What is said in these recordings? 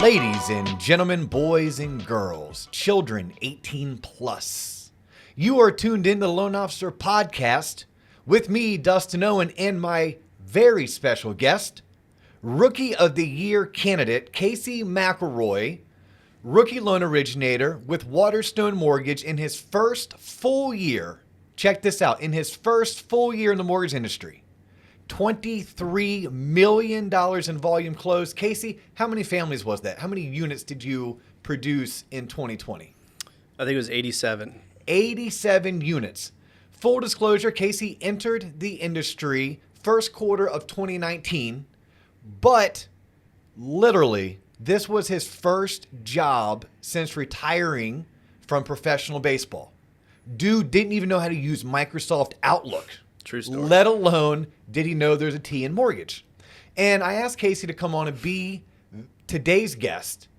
Ladies and gentlemen, boys and girls, children 18 plus, you are tuned in to the Loan Officer Podcast with me, Dustin Owen, and my very special guest, Rookie of the Year candidate, Casey McElroy, rookie loan originator with Waterstone Mortgage in his first full year. Check this out. In his first full year in the mortgage industry, $23 million in volume closed. Casey, how many families was that? How many units did you produce in 2020? I think it was 87. 87 units. Full disclosure, Casey entered the industry first quarter of 2019, but literally this was his first job since retiring from professional baseball. Dude didn't even know how to use Microsoft Outlook. True story. Let alone did he know there's a T in mortgage. And I asked Casey to come on and be today's guest,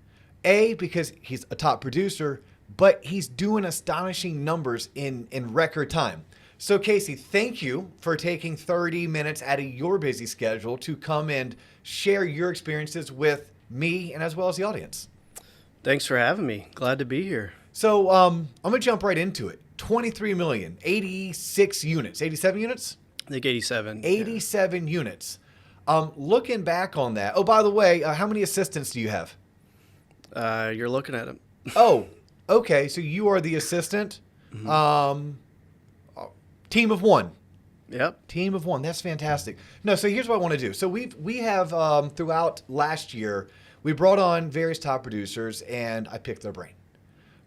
A, because he's a top producer, but he's doing astonishing numbers in record time. So Casey, thank you for taking 30 minutes out of your busy schedule to come and share your experiences with me and as well as the audience. Thanks for having me. Glad to be here. So I'm going to jump right into it. 23 million, 86 units, 87 units? I think 87. 87 units. Looking back on that. Oh, by the way, how many assistants do you have? You're looking at them. Oh, okay. So you are the assistant. Mm-hmm. Team of one. Yep. Team of one. That's fantastic. No, so here's what I want to do. So we have throughout last year, we brought on various top producers and I picked their brain.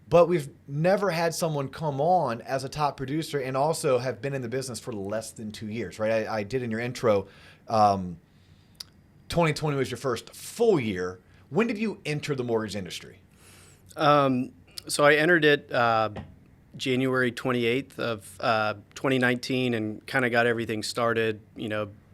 But we've never had someone come on as a top producer and also have been in the business for less than 2 years, right? I did in your intro, 2020 was your first full year. When did you enter the mortgage industry? So I entered it January 28th of 2019 and kind of got everything started,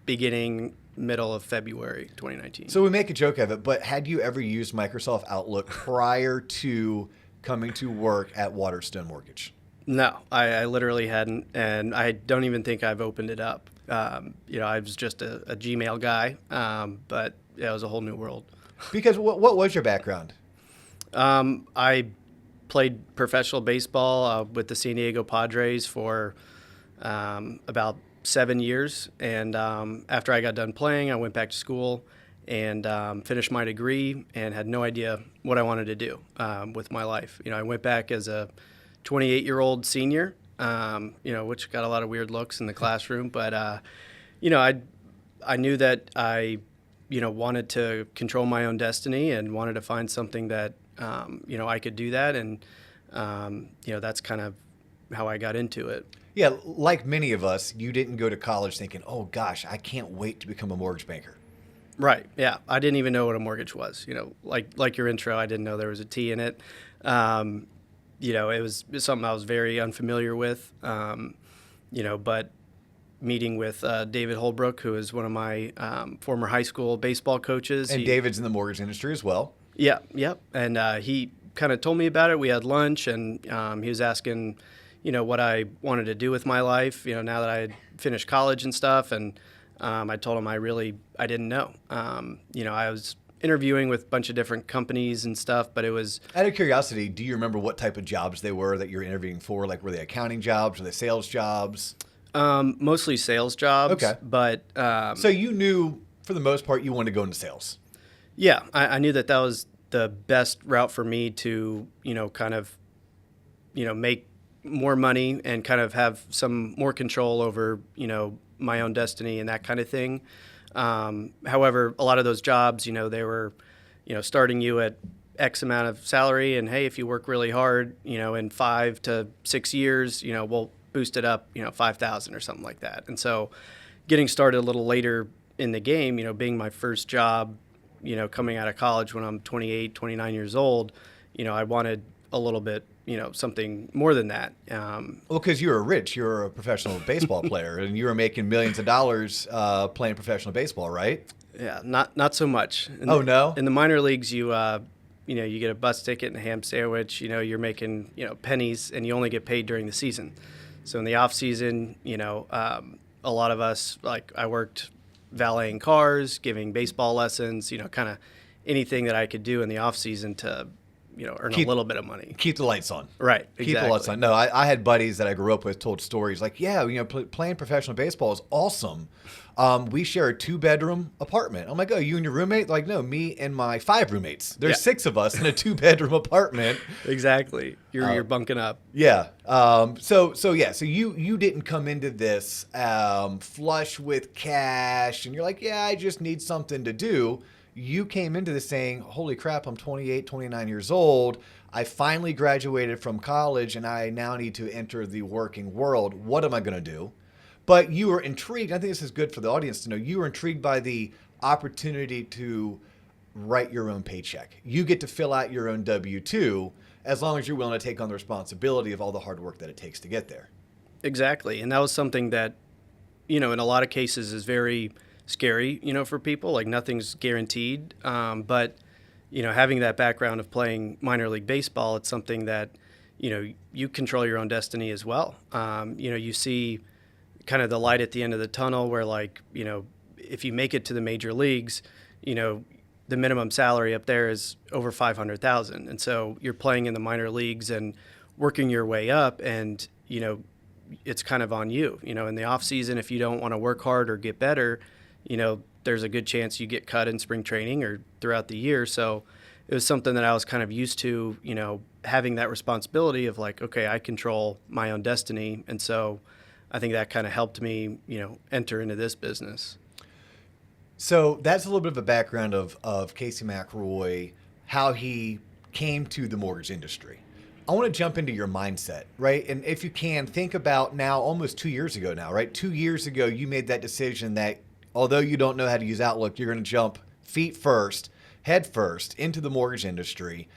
beginning, middle of February 2019. So we make a joke of it, but had you ever used Microsoft Outlook prior to coming to work at Waterstone Mortgage? No, I literally hadn't, and I don't even think I've opened it up. I was just a Gmail guy, but it was a whole new world. Because what was your background? I played professional baseball with the San Diego Padres for about 7 years, and after I got done playing, I went back to school and finished my degree and had no idea what I wanted to do with my life. I went back as a 28-year-old senior, which got a lot of weird looks in the classroom. But, I knew that I, wanted to control my own destiny and wanted to find something that, I could do that. And, that's kind of how I got into it. Yeah, like many of us, you didn't go to college thinking, oh, gosh, I can't wait to become a mortgage banker. Right. Yeah. I didn't even know what a mortgage was. Like your intro, I didn't know there was a T in it. It was something I was very unfamiliar with. But meeting with David Holbrook, who is one of my former high school baseball coaches. And David's in the mortgage industry as well. Yeah. Yep. And he kind of told me about it. We had lunch, and he was asking, what I wanted to do with my life. Now that I had finished college and stuff, and I told him I didn't know. I was interviewing with a bunch of different companies and stuff, but it was... Out of curiosity, do you remember what type of jobs they were that you're interviewing for? Like, were they accounting jobs? Were they sales jobs? Mostly sales jobs. Okay. But... so you knew, for the most part, you wanted to go into sales? Yeah. I knew that was the best route for me to, kind of, make more money and kind of have some more control over, my own destiny and that kind of thing. However, a lot of those jobs, they were, starting you at X amount of salary, and hey, if you work really hard, in 5 to 6 years, we'll boost it up, 5,000 or something like that. And so getting started a little later in the game, being my first job, coming out of college when I'm 28, 29 years old, I wanted a little bit, something more than that. Well, because you're a professional baseball player, and you were making millions of dollars playing professional baseball, right? Yeah, not so much. No? In the minor leagues, you get a bus ticket and a ham sandwich. You're making pennies, and you only get paid during the season. So in the off season, a lot of us, like I worked valeting cars, giving baseball lessons, kind of anything that I could do in the off season to, earn a little bit of money. Keep the lights on. Right. Exactly. Keep the lights on. No, I had buddies that I grew up with told stories like, yeah, playing professional baseball is awesome. We share a 2-bedroom apartment. I'm like, oh, you and your roommate? Like, no, me and my 5 roommates. There's 6 of us in a 2-bedroom apartment. Exactly. You're bunking up. Yeah. So you didn't come into this flush with cash, and you're like, yeah, I just need something to do. You came into this saying, holy crap, I'm 28, 29 years old. I finally graduated from college, and I now need to enter the working world. What am I going to do? But you were intrigued. I think this is good for the audience to know. You were intrigued by the opportunity to write your own paycheck. You get to fill out your own W-2 as long as you're willing to take on the responsibility of all the hard work that it takes to get there. Exactly. And that was something that, in a lot of cases is very scary, for people. Like, nothing's guaranteed. But, having that background of playing minor league baseball, it's something that, you control your own destiny as well. You see kind of the light at the end of the tunnel where, like, if you make it to the major leagues, the minimum salary up there is over $500,000. And so you're playing in the minor leagues and working your way up, and, it's kind of on you. In the off season, if you don't want to work hard or get better, there's a good chance you get cut in spring training or throughout the year. So it was something that I was kind of used to, having that responsibility of like, okay, I control my own destiny. And so I think that kind of helped me, enter into this business. So that's a little bit of a background of Casey McElroy, how he came to the mortgage industry. I want to jump into your mindset, right? And if you can, think about now, almost 2 years ago now, right? 2 years ago, you made that decision that although you don't know how to use Outlook, you're going to jump feet first, head first into the mortgage industry.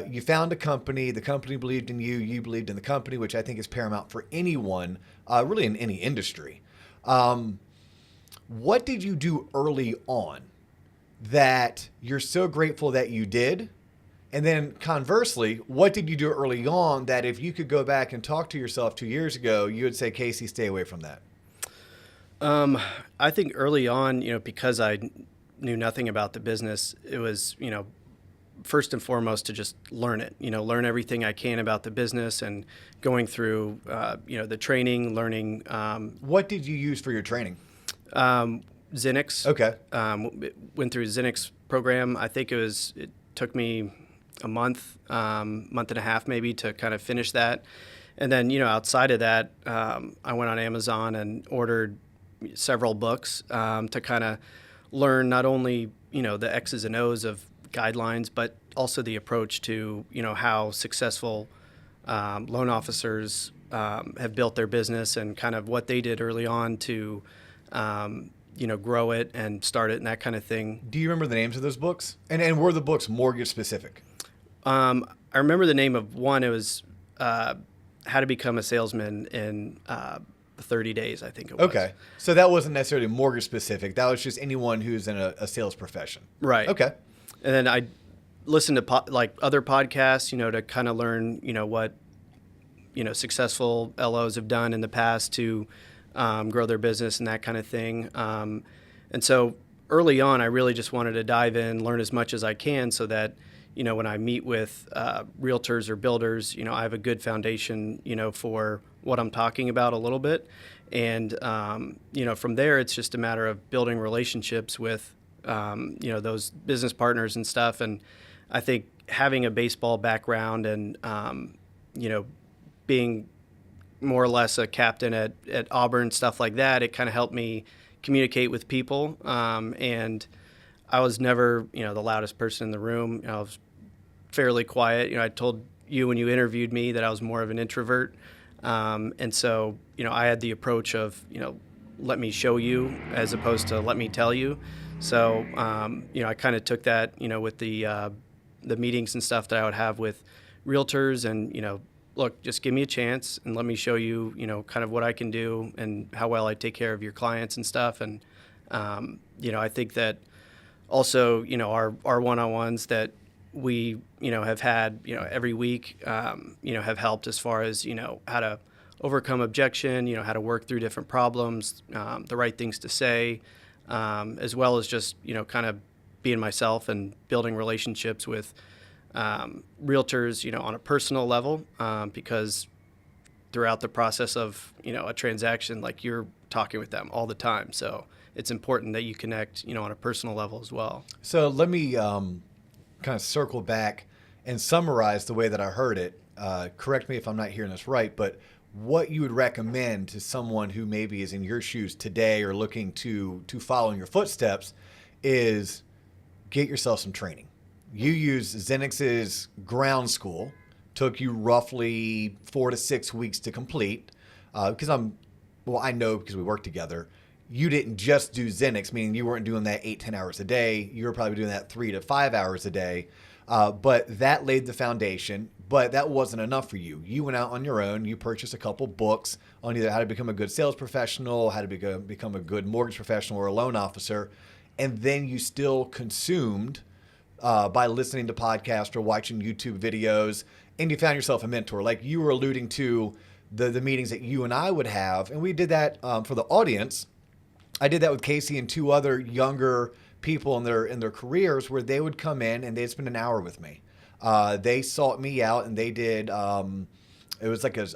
You found a company, the company believed in you, you believed in the company, which I think is paramount for anyone, really in any industry. What did you do early on that you're so grateful that you did? And then conversely, what did you do early on that if you could go back and talk to yourself 2 years ago, you would say, Casey, stay away from that? I think early on, because I knew nothing about the business, it was, first and foremost to just learn it, learn everything I can about the business and going through, the training, learning. What did you use for your training? Zinix. Okay. Went through a Zinix program. I think it took me a month and a half maybe to kind of finish that. And then, outside of that, I went on Amazon and ordered several books to kind of learn not only, the X's and O's of guidelines, but also the approach to, how successful loan officers have built their business and kind of what they did early on to, grow it and start it and that kind of thing. Do you remember the names of those books? And were the books mortgage specific? I remember the name of one. It was How to Become a Salesman in 30 days, I think it was. Okay. So that wasn't necessarily mortgage specific. That was just anyone who's in a sales profession. Right. Okay. And then I listened to other podcasts, to kind of learn, what, successful LOs have done in the past to grow their business and that kind of thing. And so early on, I really just wanted to dive in, learn as much as I can so that, when I meet with realtors or builders, I have a good foundation, for what I'm talking about a little bit. And, from there, it's just a matter of building relationships with, those business partners and stuff. And I think having a baseball background and, being more or less a captain at Auburn, stuff like that, it kind of helped me communicate with people. And I was never, the loudest person in the room. I was fairly quiet. I told you when you interviewed me that I was more of an introvert. And so, I had the approach of, let me show you as opposed to let me tell you. So, I kind of took that, with the meetings and stuff that I would have with realtors and, look, just give me a chance and let me show you, kind of what I can do and how well I take care of your clients and stuff. And, I think that also, our one-on-ones that we, have had, every week, have helped as far as, how to overcome objection, how to work through different problems, the right things to say, as well as just, kind of being myself and building relationships with realtors, on a personal level, because throughout the process of, a transaction, like you're talking with them all the time. So it's important that you connect, on a personal level as well. So let me kind of circle back and summarize the way that I heard it. Correct me if I'm not hearing this right, but what you would recommend to someone who maybe is in your shoes today or looking to follow in your footsteps is get yourself some training. You use Zenix's ground school, took you roughly 4 to 6 weeks to complete. Because I know because we work together, you didn't just do Zenix, meaning you weren't doing that 8-10 hours a day. You were probably doing that 3 to 5 hours a day. But that laid the foundation, but that wasn't enough for you. You went out on your own. You purchased a couple books on either how to become a good sales professional, how to become a good mortgage professional or a loan officer. And then you still consumed by listening to podcasts or watching YouTube videos, and you found yourself a mentor. Like you were alluding to the meetings that you and I would have, and we did that for the audience. I did that with Casey and 2 other younger people in their careers where they would come in and they'd spend an hour with me. They sought me out and they did, it was like a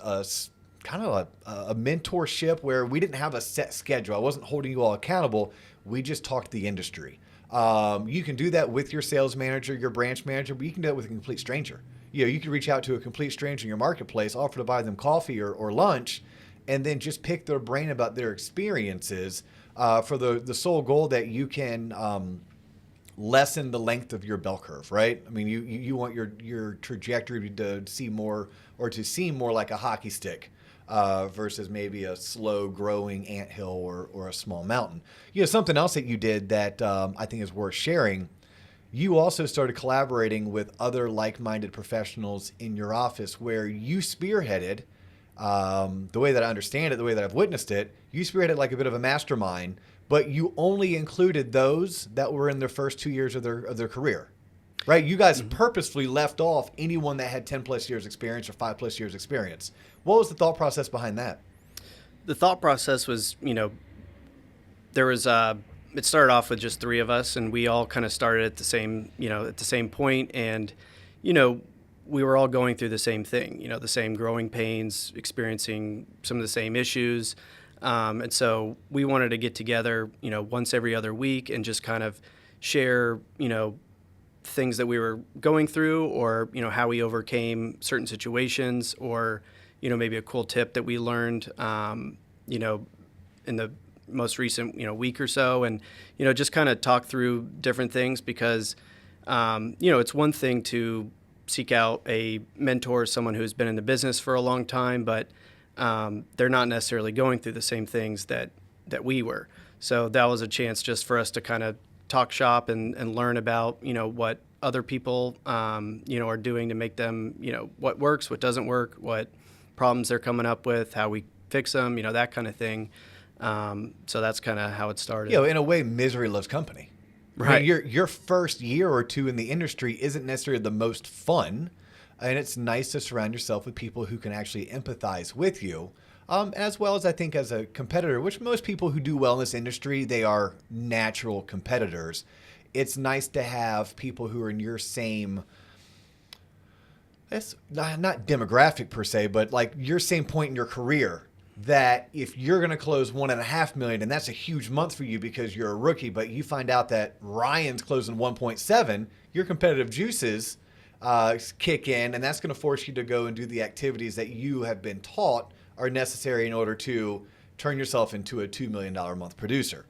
kind of a mentorship where we didn't have a set schedule. I wasn't holding you all accountable. We just talked the industry. You can do that with your sales manager, your branch manager, but you can do it with a complete stranger. You can reach out to a complete stranger in your marketplace, offer to buy them coffee or lunch, and then just pick their brain about their experiences for the sole goal that you can lessen the length of your bell curve, right? I mean, you want your trajectory to seem more like a hockey stick versus maybe a slow growing anthill or a small mountain. Something else that you did that I think is worth sharing. You also started collaborating with other like-minded professionals in your office where you spearheaded, the way that I understand it, the way that I've witnessed it, you spearheaded like a bit of a mastermind, but you only included those that were in their first 2 years of their career, right? You guys purposefully left off anyone that had 10 plus years experience or 5 plus years experience. What was the thought process behind that? The thought process was, there was it started off with just 3 of us, and we all kind of started at the same point, and we were all going through the same thing, the same growing pains, experiencing some of the same issues, and so we wanted to get together, once every other week and just kind of share, things that we were going through, or how we overcame certain situations, or maybe a cool tip that we learned, in the most recent, week or so, and, just kind of talk through different things because, it's one thing to seek out a mentor, someone who's been in the business for a long time, but they're not necessarily going through the same things that we were. So that was a chance just for us to kind of talk shop and learn about, what other people, are doing to make them, what works, what doesn't work, what problems they're coming up with, how we fix them, that kind of thing. So that's kind of how it started. In a way, misery loves company. Right. I mean, your first year or two in the industry isn't necessarily the most fun, and it's nice to surround yourself with people who can actually empathize with you, as well as I think as a competitor, which most people who do well in this industry, they are natural competitors. It's nice to have people who are in your same, it's not demographic per se, but like your same point in your career. That if you're going to close $1.5 million, and that's a huge month for you because you're a rookie, but you find out that Ryan's closing 1.7, your competitive juices kick in, and that's going to force you to go and do the activities that you have been taught are necessary in order to turn yourself into a $2 million a month producer.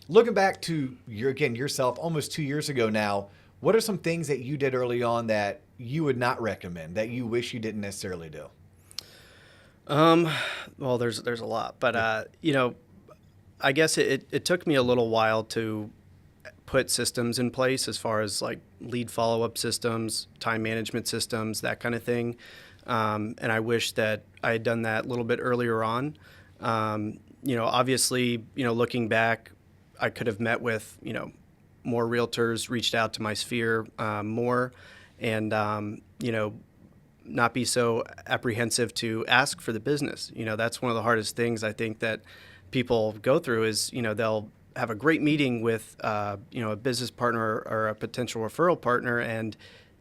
Looking back to yourself almost 2 years ago now, what are some things that you did early on that you would not recommend, that you wish you didn't necessarily do? Well, there's a lot, but, I guess it took me a little while to put systems in place as far as like lead follow-up systems, time management systems, that kind of thing. And I wish that I had done that a little bit earlier on. Obviously, looking back, I could have met with, more realtors, reached out to my sphere, more, and, not be so apprehensive to ask for the business. That's one of the hardest things I think that people go through is, they'll have a great meeting with, a business partner or a potential referral partner, and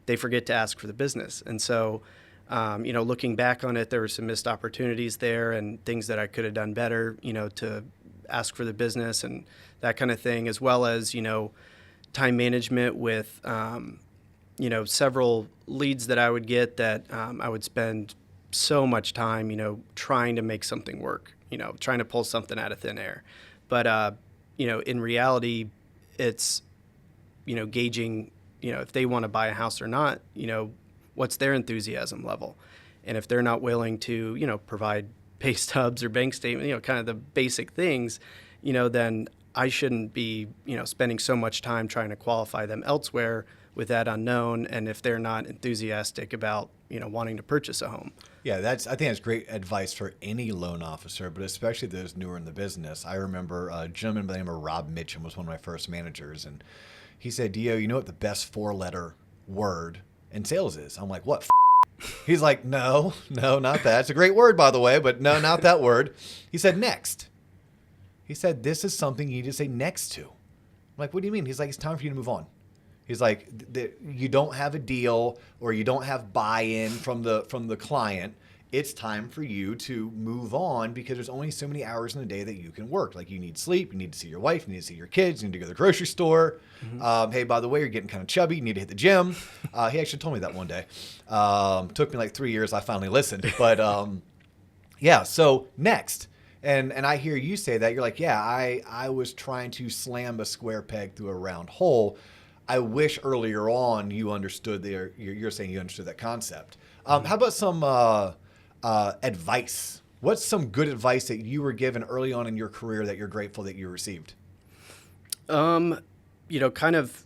they forget to ask for the business. And so, looking back on it, there were some missed opportunities there and things that I could have done better, to ask for the business and that kind of thing, as well as, time management with, several leads that I would get that I would spend so much time, trying to make something work, trying to pull something out of thin air. But, in reality, it's, gauging, if they want to buy a house or not, what's their enthusiasm level. And if they're not willing to, provide pay stubs or bank statement, kind of the basic things, then I shouldn't be, spending so much time trying to qualify them elsewhere with that unknown. And if they're not enthusiastic about, wanting to purchase a home. Yeah, I think that's great advice for any loan officer, but especially those newer in the business. I remember a gentleman by the name of Rob Mitchum was one of my first managers, and he said, Dio, you know what the best 4-letter word in sales is? I'm like, what? He's like, no, not that. It's a great word, by the way, but no, not that word. He said, next. He said, this is something you need to say next to. I'm like, what do you mean? He's like, it's time for you to move on. He's like, you don't have a deal or you don't have buy-in from the client. It's time for you to move on because there's only so many hours in a day that you can work. Like you need sleep, you need to see your wife, you need to see your kids, you need to go to the grocery store. Mm-hmm. Hey, by the way, you're getting kind of chubby. You need to hit the gym. He actually told me that one day. Took me like 3 years. I finally listened. But yeah, so next. And I hear you say that. You're like, yeah, I was trying to slam a square peg through a round hole. I wish earlier on you understood you're saying you understood that concept. How about some advice? What's some good advice that you were given early on in your career that you're grateful that you received? Kind of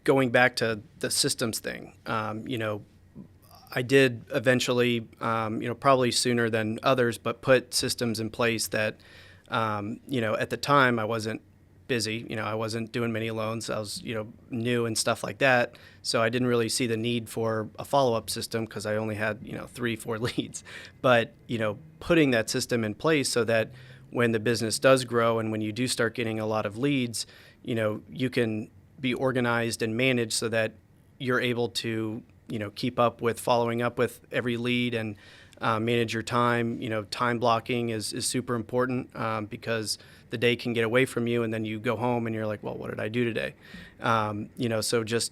going back to the systems thing, I did eventually, probably sooner than others, but put systems in place that, at the time I wasn't busy. I wasn't doing many loans. I was, new and stuff like that. So I didn't really see the need for a follow-up system because I only had, 3-4 leads. But, putting that system in place so that when the business does grow and when you do start getting a lot of leads, you can be organized and managed so that you're able to, keep up with following up with every lead and manage your time. Time blocking is super important because the day can get away from you and then you go home and you're like, well, what did I do today? So just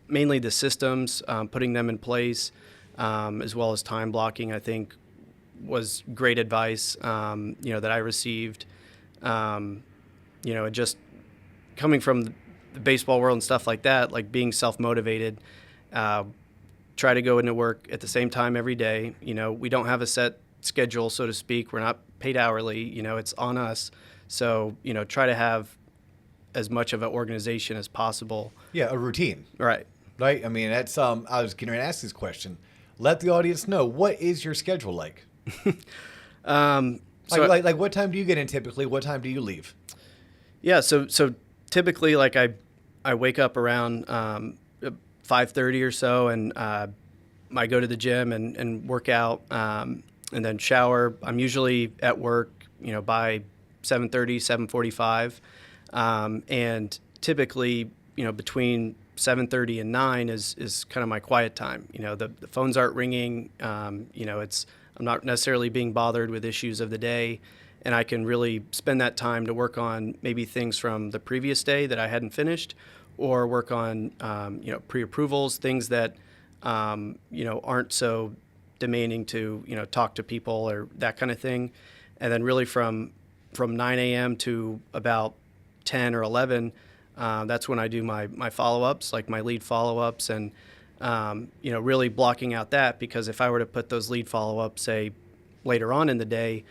mainly the systems, putting them in place, as well as time blocking, I think was great advice, that I received. Just coming from the baseball world and stuff like that, like being self-motivated, try to go into work at the same time every day. We don't have a set schedule, so to speak. We're not paid hourly, it's on us. So, try to have as much of an organization as possible. Yeah, a routine. Right. Right? I mean, that's I was going to ask this question. Let the audience know, what is your schedule like? Like what time do you get in typically? What time do you leave? Yeah, so typically like I wake up around 5:30 or so, and I go to the gym and work out, and then shower. I'm usually at work, by 7:30, 7:45, and typically, between 7:30 and 9 is kind of my quiet time. The phones aren't ringing. I'm not necessarily being bothered with issues of the day, and I can really spend that time to work on maybe things from the previous day that I hadn't finished, or work on pre-approvals, things that aren't so demanding to talk to people or that kind of thing, and then really from 9 a.m. to about 10 or 11, that's when I do my follow-ups, like my lead follow-ups, and really blocking out that, because if I were to put those lead follow-ups, say, later on in the day,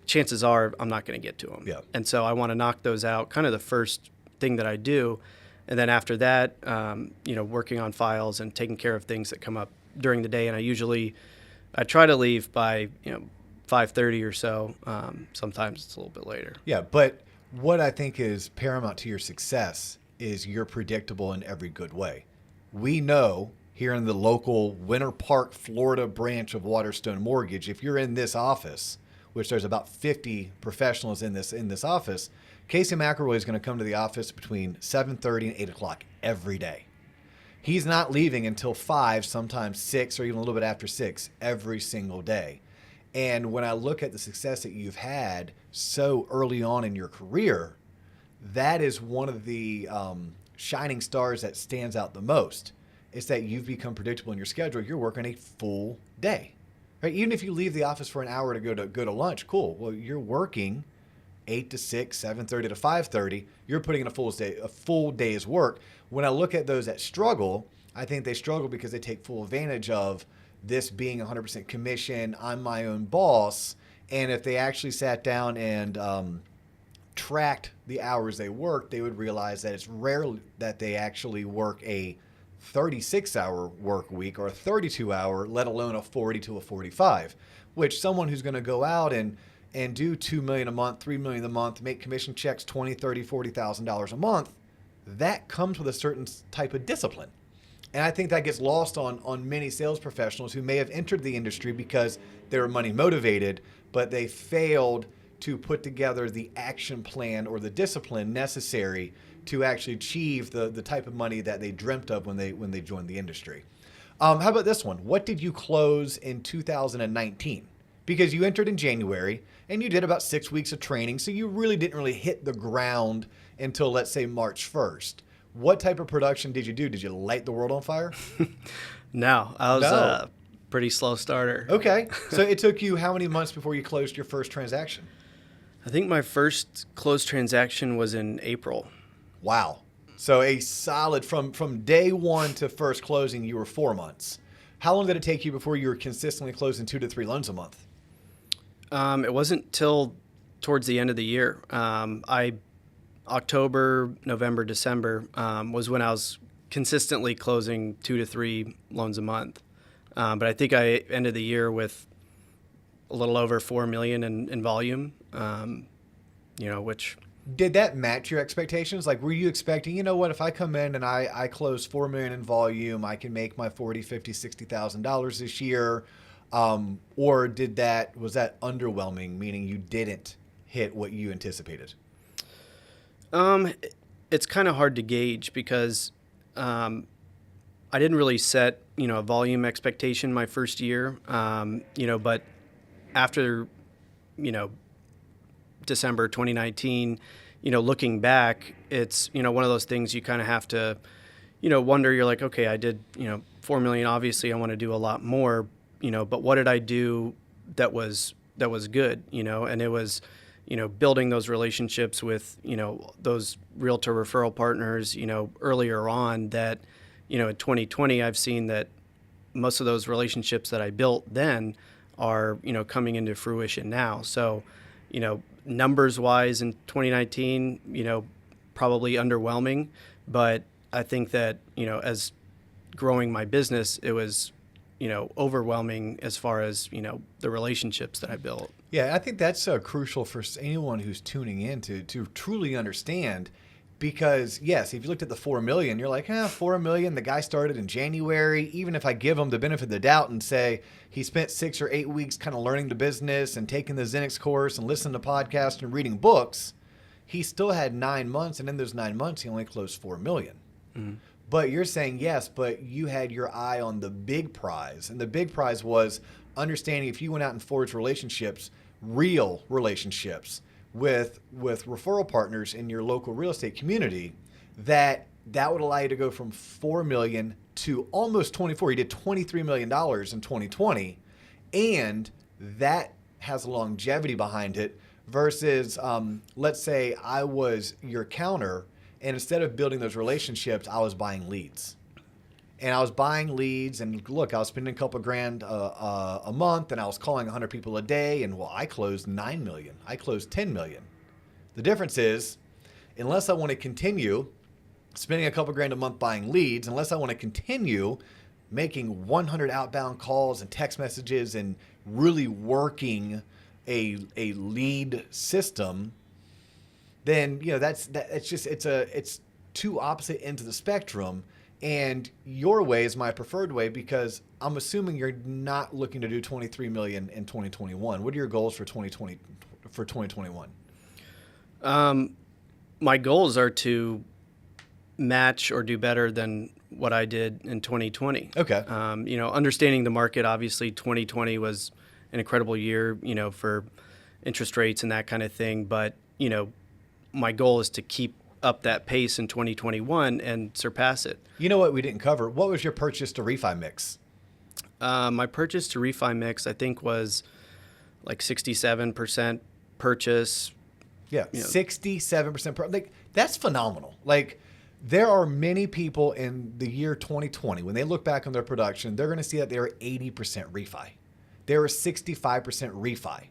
chances are I'm not going to get to them. Yeah. And so I want to knock those out, kind of the first thing that I do. And then after that, working on files and taking care of things that come up during the day. And I try to leave by, 5:30 or so. Sometimes it's a little bit later. Yeah, but what I think is paramount to your success is you're predictable in every good way. We know here in the local Winter Park, Florida branch of Waterstone Mortgage, if you're in this office, which there's about 50 professionals in this office, Casey McElroy is going to come to the office between 7:30 and 8 o'clock every day. He's not leaving until 5, sometimes 6, or even a little bit after 6 every single day. And when I look at the success that you've had so early on in your career, that is one of the shining stars that stands out the most. It's that you've become predictable in your schedule. You're working a full day, right? Even if you leave the office for an hour to go to lunch, cool. Well, you're working 8 to 6, 7:30 to 5:30. You're putting in a full day's work. When I look at those that struggle, I think they struggle because they take full advantage of this being 100% commission. I'm my own boss. And if they actually sat down and tracked the hours they work, they would realize that it's rare that they actually work a 36-hour work week or a 32-hour, let alone a 40 to a 45, which someone who's going to go out and do $2 million a month, $3 million a month, make commission checks, $20,000, $30,000, $40,000 a month, that comes with a certain type of discipline. And I think that gets lost on many sales professionals who may have entered the industry because they were money motivated, but they failed to put together the action plan or the discipline necessary to actually achieve the type of money that they dreamt of when they joined the industry. How about this one? What did you close in 2019? Because you entered in January and you did about 6 weeks of training, so you really didn't hit the ground until, let's say, March 1st. What type of production did you do? Did you light the world on fire? No, I was a pretty slow starter. Okay. So it took you how many months before you closed your first transaction? I think my first closed transaction was in April. Wow. So a solid, from day one to first closing, you were 4 months. How long did it take you before you were consistently closing 2 to 3 loans a month? It wasn't till towards the end of the year. October, November, December was when I was consistently closing 2 to 3 loans a month. But I think I ended the year with a little over $4 million in volume, which... Did that match your expectations? Like, were you expecting, if I come in and I close $4 million in volume, I can make my $40,000, $50,000, $60,000 this year? Or was that underwhelming, meaning you didn't hit what you anticipated? It's kind of hard to gauge because I didn't really set, a volume expectation my first year, but after, December 2019, looking back, it's, one of those things you kind of have to, wonder. You're like, okay, I did, 4 million. Obviously, I want to do a lot more, but what did I do that was good, and it was, building those relationships with, those realtor referral partners, earlier on that, in 2020, I've seen that most of those relationships that I built then are, coming into fruition now. So, numbers wise in 2019, probably underwhelming, but I think that, as growing my business, it was, overwhelming as far as, the relationships that I built. Yeah, I think that's crucial for anyone who's tuning in to truly understand, because yes, if you looked at the 4 million, you're like, 4 million, the guy started in January. Even if I give him the benefit of the doubt and say he spent 6 or 8 weeks kind of learning the business and taking the Zenix course and listening to podcasts and reading books, he still had 9 months. And in those 9 months, he only closed 4 million. Mm-hmm. But you're saying, yes, but you had your eye on the big prize. And the big prize was understanding if you went out and forged relationships, real relationships with referral partners in your local real estate community, that would allow you to go from 4 million to almost 24. You did $23 million in 2020. And that has longevity behind it versus, let's say I was your counter, and instead of building those relationships, I was buying leads. And I was buying leads, and look, I was spending a couple grand a month, and I was calling 100 people a day, and I closed 9 million. I closed 10 million. The difference is, unless I want to continue spending a couple grand a month buying leads, unless I want to continue making 100 outbound calls and text messages and really working a lead system, then it's two opposite ends of the spectrum. And your way is my preferred way, because I'm assuming you're not looking to do 23 million in 2021. What are your goals for 2021? my goals are to match or do better than what I did in 2020. Okay. Understanding the market, obviously 2020 was an incredible year, for interest rates and that kind of thing. But, my goal is to keep up that pace in 2021 and surpass it. You know what we didn't cover? What was your purchase to refi mix? My purchase to refi mix, I think, was like 67% purchase. Yeah, 67%. Like, that's phenomenal. Like, there are many people in the year 2020, when they look back on their production, they're going to see that they were 80% refi. They were 65% refi.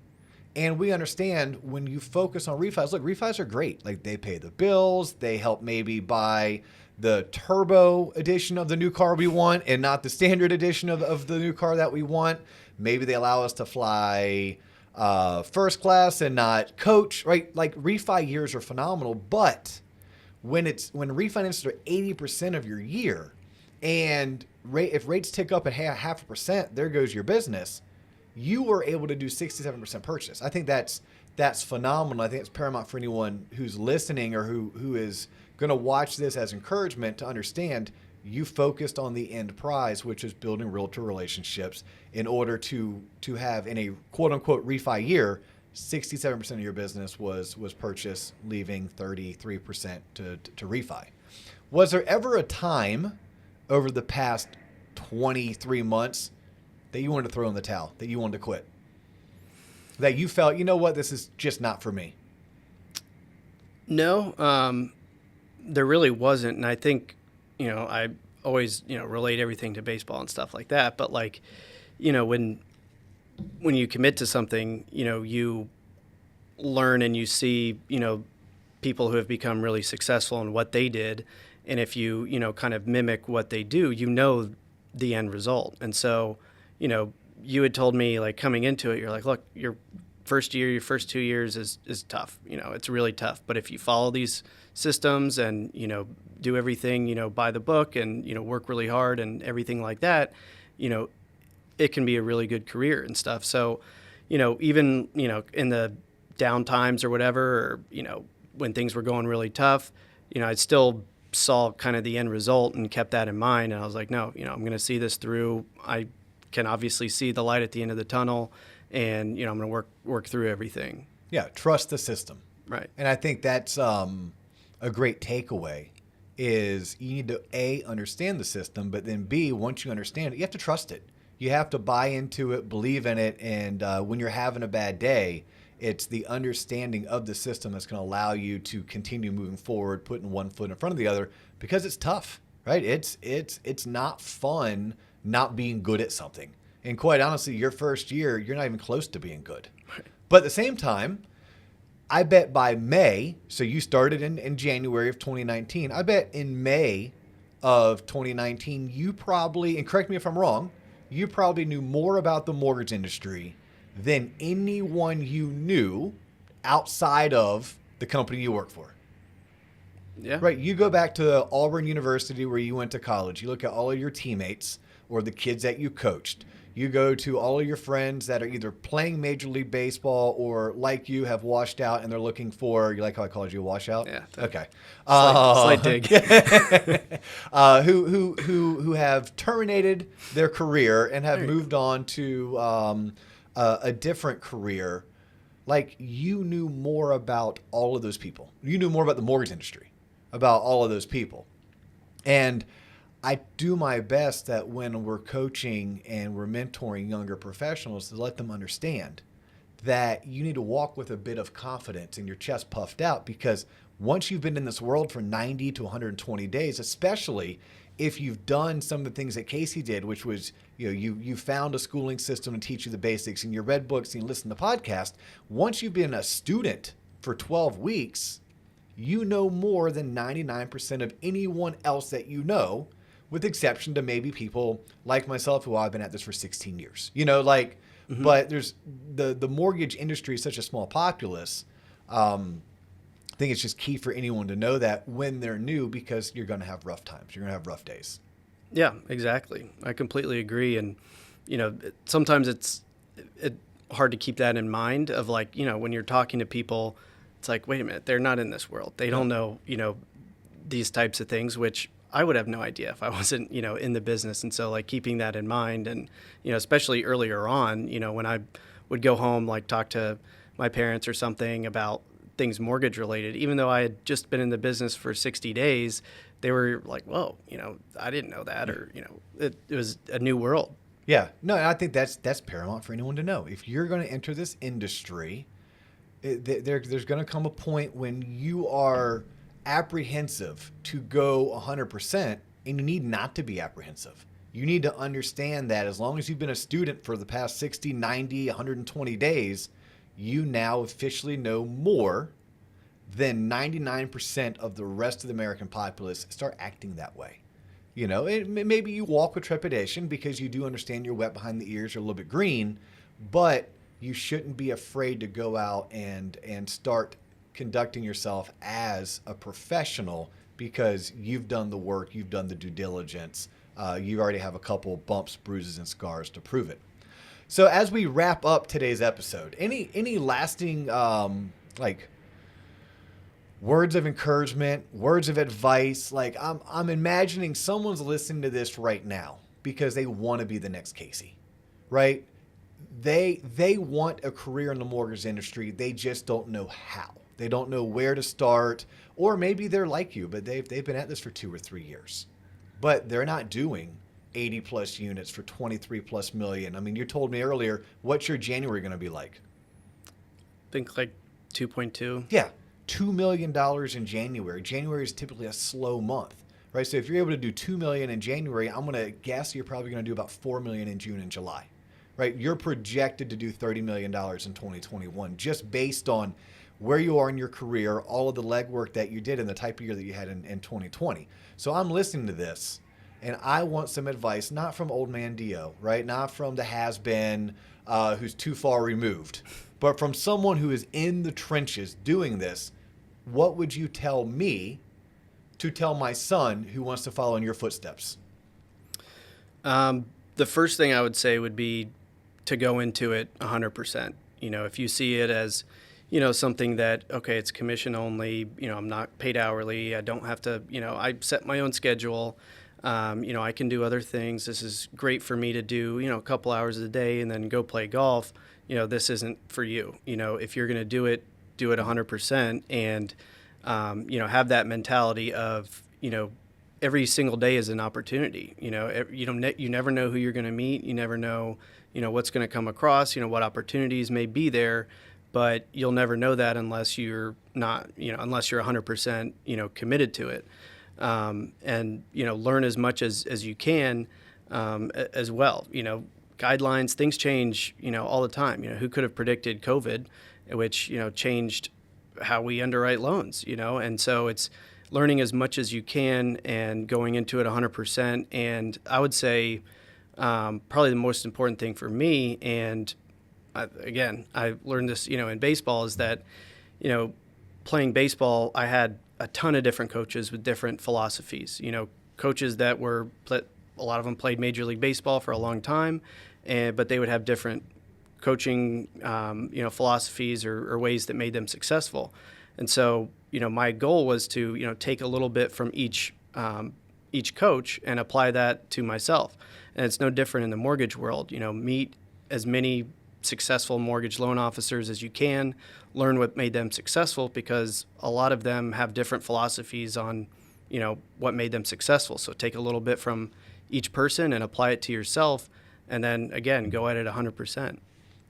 And we understand when you focus on refis, look, refis are great. Like, they pay the bills. They help maybe buy the turbo edition of the new car we want and not the standard edition of the new car that we want. Maybe they allow us to fly first class and not coach, right? Like, refi years are phenomenal, but when refinances are 80% of your year, and if rates tick up at 0.5%, there goes your business. You were able to do 67% purchase. I think that's phenomenal. I think it's paramount for anyone who's listening or who is going to watch this as encouragement to understand you focused on the end prize, which is building realtor relationships in order to have, in a quote unquote refi year, 67% of your business was purchase, leaving 33% to refi. Was there ever a time over the past 23 months that you wanted to throw in the towel, that you wanted to quit, that you felt, you know what, this is just not for me? No, there really wasn't. And I think, I always, relate everything to baseball and stuff like that. But like, when you commit to something, you learn and you see, people who have become really successful in what they did. And if you, kind of mimic what they do, the end result. And so, you had told me, like, coming into it, you're like, look, your first 2 years is tough. It's really tough. But if you follow these systems and, do everything, by the book and, work really hard and everything like that, it can be a really good career and stuff. So, even, in the down times or whatever, or, when things were going really tough, I still saw kind of the end result and kept that in mind. And I was like, no, I'm going to see this through. I can obviously see the light at the end of the tunnel, and, I'm going to work through everything. Yeah. Trust the system. Right. And I think that's a great takeaway is you need to A, understand the system, but then B, once you understand it, you have to trust it. You have to buy into it, believe in it. And when you're having a bad day, it's the understanding of the system that's going to allow you to continue moving forward, putting one foot in front of the other, because it's tough, right? It's not fun not being good at something. And quite honestly, your first year, you're not even close to being good. Right. But at the same time, I bet by May, so you started in January of 2019, I bet in May of 2019, you probably, and correct me if I'm wrong, you probably knew more about the mortgage industry than anyone you knew outside of the company you work for. Yeah. Right. You go back to Auburn University where you went to college. You look at all of your teammates or the kids that you coached. You go to all of your friends that are either playing Major League Baseball or, like you, have washed out and they're looking for, you like how I called you a washout? Yeah. Okay. Slight dig. Who have terminated their career and have moved on to a different career. Like, you knew more about all of those people. You knew more about the mortgage industry, about all of those people. And I do my best that when we're coaching and we're mentoring younger professionals to let them understand that you need to walk with a bit of confidence and your chest puffed out, because once you've been in this world for 90 to 120 days, especially if you've done some of the things that Casey did, which was, you found a schooling system to teach you the basics and you read books and you listened to podcasts. Once you've been a student for 12 weeks, you know more than 99% of anyone else that you know, with exception to maybe people like myself who I've been at this for 16 years. But there's the mortgage industry is such a small populace. I think it's just key for anyone to know that when they're new, because you're going to have rough times. You're going to have rough days. Yeah, exactly. I completely agree. And, sometimes it's hard to keep that in mind of, like, when you're talking to people, it's like, wait a minute, they're not in this world. They don't know, these types of things, which I would have no idea if I wasn't, in the business. And so like keeping that in mind and, especially earlier on, when I would go home, like talk to my parents or something about things mortgage related, even though I had just been in the business for 60 days, they were like, whoa, I didn't know that, or, it was a new world. Yeah, no, I think that's paramount for anyone to know. If you're going to enter this industry, there's going to come a point when you are apprehensive to go 100%, and you need not to be apprehensive. You need to understand that as long as you've been a student for the past 60, 90, 120 days, you now officially know more than 99% of the rest of the American populace start acting that way. Maybe you walk with trepidation because you do understand you're wet behind the ears or a little bit green, but you shouldn't be afraid to go out and start conducting yourself as a professional because you've done the work, you've done the due diligence, you already have a couple bumps, bruises, and scars to prove it. So as we wrap up today's episode, any lasting words of encouragement, words of advice? Like I'm imagining someone's listening to this right now because they want to be the next Casey, right? They want a career in the mortgage industry. They just don't know how. They don't know where to start, or maybe they're like you, but they've been at this for 2 or 3 years, but they're not doing 80 plus units for 23 plus million. I mean, you told me earlier, what's your January going to be like? I think like 2.2. Yeah. $2 million in January. January is typically a slow month, right? So if you're able to do $2 million in January, I'm going to guess you're probably going to do about $4 million in June and July, right? You're projected to do $30 million in 2021, just based on where you are in your career, all of the legwork that you did, and the type of year that you had in 2020. So I'm listening to this, and I want some advice, not from old man Dio, right? Not from the has-been who's too far removed, but from someone who is in the trenches doing this. What would you tell me to tell my son who wants to follow in your footsteps? The first thing I would say would be to go into it 100%. If you see it as, something that, okay, it's commission only, I'm not paid hourly. I don't have to, I set my own schedule. I can do other things. This is great for me to do, a couple hours a day and then go play golf. This isn't for you. If you're going to do it 100% and, have that mentality of, every single day is an opportunity. You never know who you're going to meet. You never know, what's going to come across, what opportunities may be there, but you'll never know that unless you're not, unless you're 100%, committed to it. And, learn as much as you can, as well. Guidelines, things change, all the time. Who could have predicted COVID, which, changed how we underwrite loans, and so it's learning as much as you can and going into it 100%. And I would say probably the most important thing for me, and I learned this, in baseball, is that, playing baseball, I had a ton of different coaches with different philosophies, coaches that were, a lot of them played Major League Baseball for a long time, but they would have different coaching, philosophies or ways that made them successful. And so, my goal was to, take a little bit from each coach and apply that to myself. And it's no different in the mortgage world. Meet as many successful mortgage loan officers as you can, learn what made them successful, because a lot of them have different philosophies on, what made them successful. So take a little bit from each person and apply it to yourself, and then again, go at it 100%.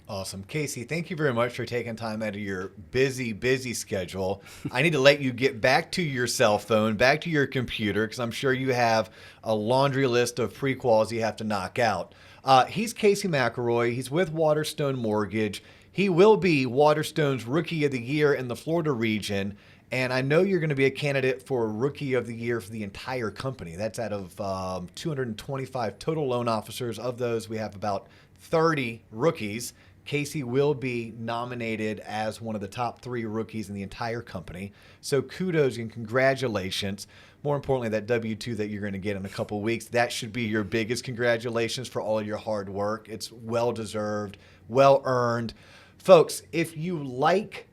Awesome. Casey, thank you very much for taking time out of your busy schedule. I need to let you get back to your cell phone, back to your computer, because I'm sure you have a laundry list of pre-quals you have to knock out. He's Casey McElroy. He's with Waterstone Mortgage. He will be Waterstone's Rookie of the Year in the Florida region. And I know you're going to be a candidate for Rookie of the Year for the entire company. That's out of 225 total loan officers. Of those, we have about 30 rookies. Casey will be nominated as one of the top 3 rookies in the entire company. So kudos and congratulations. More importantly, that W-2 that you're going to get in a couple of weeks, that should be your biggest congratulations for all your hard work. It's well-deserved, well-earned. Folks, if you like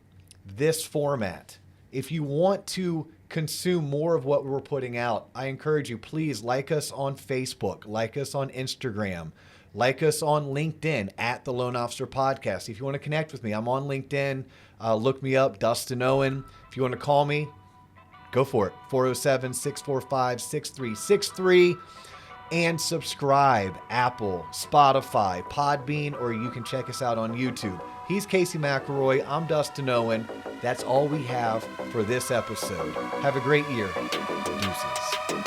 this format. If you want to consume more of what we're putting out, I encourage you, please like us on Facebook, like us on Instagram, like us on LinkedIn at the Loan Officer Podcast. If you want to connect with me, I'm on LinkedIn. Look me up, Dustin Owen. If you want to call me, go for it. 407-645-6363. And subscribe, Apple, Spotify, Podbean, or you can check us out on YouTube. He's Casey McElroy. I'm Dustin Owen. That's all we have for this episode. Have a great year. Deuces.